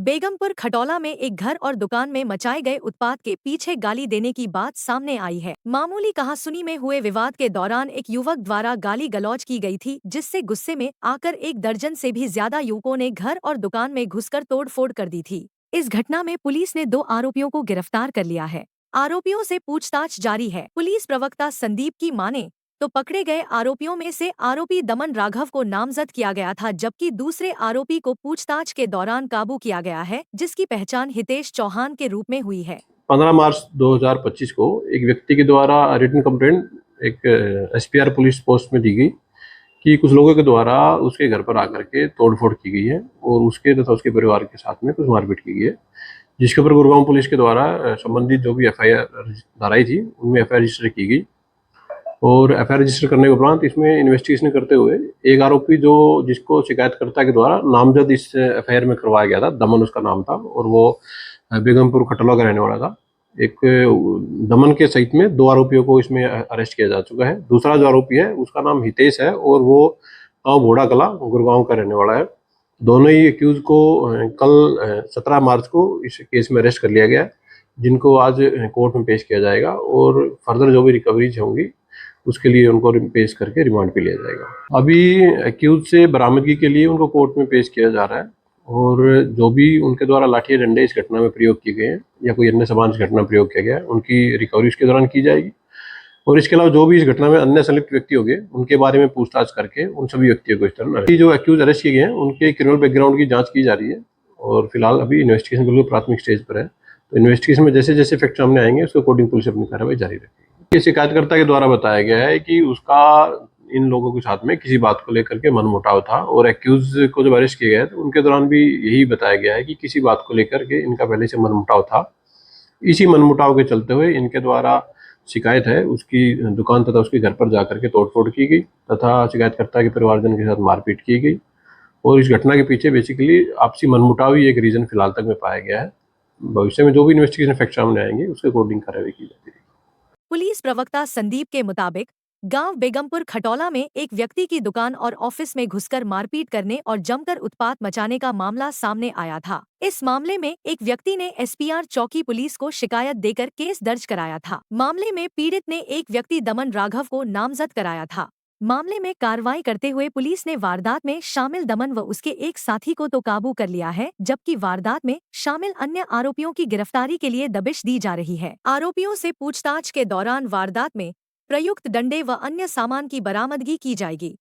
बेगमपुर खटौला में एक घर और दुकान में मचाए गए उत्पात के पीछे गाली देने की बात सामने आई है। मामूली कहासुनी में हुए विवाद के दौरान एक युवक द्वारा गाली गलौज की गई थी, जिससे गुस्से में आकर एक दर्जन से भी ज्यादा युवकों ने घर और दुकान में घुसकर तोड़फोड़ कर दी थी। इस घटना में पुलिस ने 2 आरोपियों को गिरफ्तार कर लिया है। आरोपियों से पूछताछ जारी है। पुलिस प्रवक्ता संदीप की माने तो पकड़े गए आरोपियों में से आरोपी दमन राघव को नामजद किया गया था, जबकि दूसरे आरोपी को पूछताछ के दौरान काबू किया गया है, जिसकी पहचान हितेश चौहान के रूप में हुई है। 15 मार्च 2025 को एक व्यक्ति के द्वारा रिटन कंप्लेंट एक एसपीआर पुलिस पोस्ट में दी गई कि कुछ लोगों के द्वारा उसके घर पर आकर के तोड़फोड़ की गई है और उसके तथा उसके परिवार के साथ में कुछ मारपीट की गई है, जिसके ऊपर गुड़गांव पुलिस के द्वारा संबंधित जो भी एफआईआर धाराई थी उनमें एफआईआर रजिस्टर की गई। और एफआईआर रजिस्टर करने के उपरांत इसमें इन्वेस्टिगेशन करते हुए एक आरोपी जो जिसको शिकायतकर्ता के द्वारा नामजद इस एफआईआर में करवाया गया था, दमन उसका नाम था और वो बेगमपुर खटौला का रहने वाला था। एक दमन के सहित में 2 आरोपियों को इसमें अरेस्ट किया जा चुका है। दूसरा जो आरोपी है उसका नाम हितेश है और वो गाँव घोड़ा कला गुड़गांव का रहने वाला है। दोनों ही एक्यूज को कल 17 मार्च को इस केस में अरेस्ट कर लिया गया, जिनको आज कोर्ट में पेश किया जाएगा और फर्दर जो भी रिकवरीज होंगी उसके लिए उनको पेश करके रिमांड पे लिया जाएगा। अभी एक्यूज से बरामदगी के लिए उनको कोर्ट में पेश किया जा रहा है और जो भी उनके द्वारा लाठी डंडे इस घटना में प्रयोग किए गए हैं या कोई अन्य सामान इस घटना में प्रयोग किया गया है उनकी रिकवरी इसके दौरान की जाएगी। और इसके अलावा जो भी इस घटना में अन्य संलिप्त व्यक्ति होंगे उनके बारे में पूछताछ करके उन सभी व्यक्तियों को इस तरह जो एक्यूज अरेस्ट किए गए हैं उनके क्रिमिनल बैकग्राउंड की जाँच की जा रही है और फिलहाल अभी इन्वेस्टिगेशन बिल्कुल प्राथमिक स्टेज पर है। तो इन्वेस्टिगेशन में जैसे जैसे फैक्ट सामने आएंगे उसके अकॉर्डिंग पुलिस अपनी कार्रवाई जारी रखेगी। शिकायतकर्ता के द्वारा बताया गया है कि उसका इन लोगों के साथ में किसी बात को लेकर के मनमुटाव था और एक्यूज को जब अरेस्ट किया गया तो उनके दौरान भी यही बताया गया है कि किसी बात को लेकर के इनका पहले से मनमुटाव था। इसी मनमुटाव के चलते हुए इनके द्वारा शिकायत है उसकी दुकान तथा उसके घर पर जाकर के तोड़फोड़ की गई तथा शिकायतकर्ता के परिवारजन के साथ मारपीट की गई और इस घटना के पीछे बेसिकली आपसी मनमुटाव ही एक रीजन फिलहाल तक में पाया गया है। भविष्य में जो भी इन्वेस्टिगेशन फैक्ट सामने आएंगे उसके अकॉर्डिंग कार्रवाई की जाती है। पुलिस प्रवक्ता संदीप के मुताबिक गांव बेगमपुर खटौला में एक व्यक्ति की दुकान और ऑफिस में घुसकर मारपीट करने और जमकर उत्पात मचाने का मामला सामने आया था। इस मामले में एक व्यक्ति ने एसपीआर चौकी पुलिस को शिकायत देकर केस दर्ज कराया था। मामले में पीड़ित ने एक व्यक्ति दमन राघव को नामजद कराया था। मामले में कार्रवाई करते हुए पुलिस ने वारदात में शामिल दमन व उसके एक साथी को तो काबू कर लिया है, जबकि वारदात में शामिल अन्य आरोपियों की गिरफ्तारी के लिए दबिश दी जा रही है। आरोपियों से पूछताछ के दौरान वारदात में प्रयुक्त डंडे व अन्य सामान की बरामदगी की जाएगी।